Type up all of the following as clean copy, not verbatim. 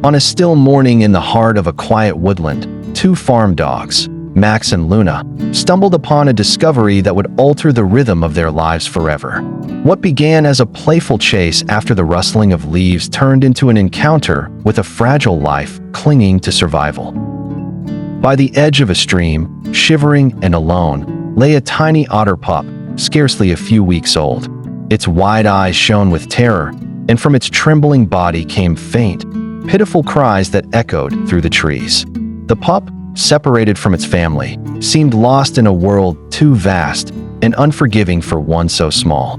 On a still morning in the heart of a quiet woodland, two farm dogs, Max and Luna, stumbled upon a discovery that would alter the rhythm of their lives forever. What began as a playful chase after the rustling of leaves turned into an encounter with a fragile life clinging to survival. By the edge of a stream, shivering and alone, lay a tiny otter pup, scarcely a few weeks old. Its wide eyes shone with terror, and from its trembling body came faint, pitiful cries that echoed through the trees. The pup, separated from its family, seemed lost in a world too vast and unforgiving for one so small.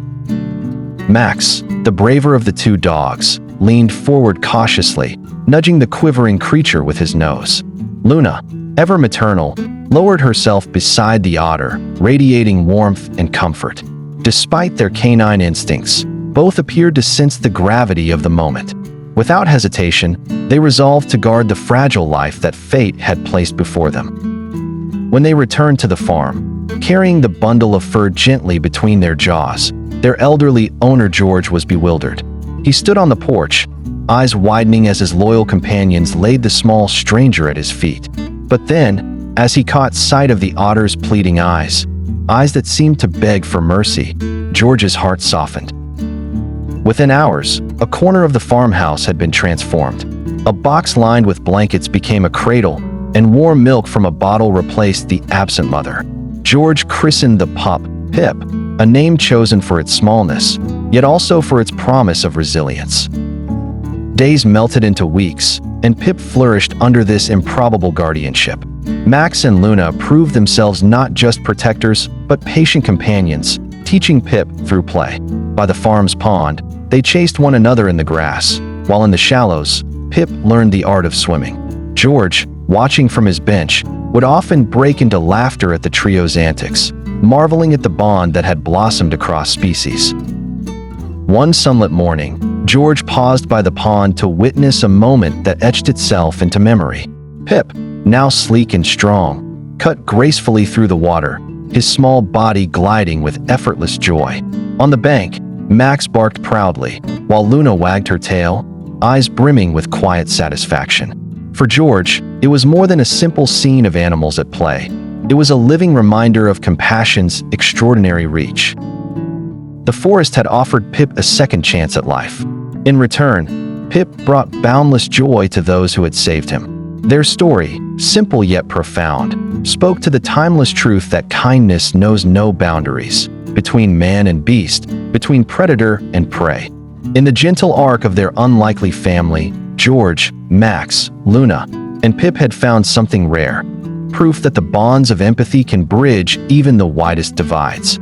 Max, the braver of the two dogs, leaned forward cautiously, nudging the quivering creature with his nose. Luna, ever maternal, lowered herself beside the otter, radiating warmth and comfort. Despite their canine instincts, both appeared to sense the gravity of the moment. Without hesitation, they resolved to guard the fragile life that fate had placed before them. When they returned to the farm, carrying the bundle of fur gently between their jaws, their elderly owner George was bewildered. He stood on the porch, eyes widening as his loyal companions laid the small stranger at his feet. But then, as he caught sight of the otter's pleading eyes that seemed to beg for mercy, George's heart softened. Within hours, a corner of the farmhouse had been transformed. A box lined with blankets became a cradle, and warm milk from a bottle replaced the absent mother. George christened the pup Pip, a name chosen for its smallness, yet also for its promise of resilience. Days melted into weeks, and Pip flourished under this improbable guardianship. Max and Luna proved themselves not just protectors, but patient companions, teaching Pip through play. By the farm's pond, they chased one another in the grass, while in the shallows, Pip learned the art of swimming. George, watching from his bench, would often break into laughter at the trio's antics, marveling at the bond that had blossomed across species. One sunlit morning, George paused by the pond to witness a moment that etched itself into memory. Pip, now sleek and strong, cut gracefully through the water, his small body gliding with effortless joy. On the bank, Max barked proudly, while Luna wagged her tail, eyes brimming with quiet satisfaction. For George, it was more than a simple scene of animals at play. It was a living reminder of compassion's extraordinary reach. The forest had offered Pip a second chance at life. In return, Pip brought boundless joy to those who had saved him. Their story, simple yet profound, spoke to the timeless truth that kindness knows no boundaries, between man and beast, between predator and prey. In the gentle arc of their unlikely family, George, Max, Luna, and Pip had found something rare, proof that the bonds of empathy can bridge even the widest divides.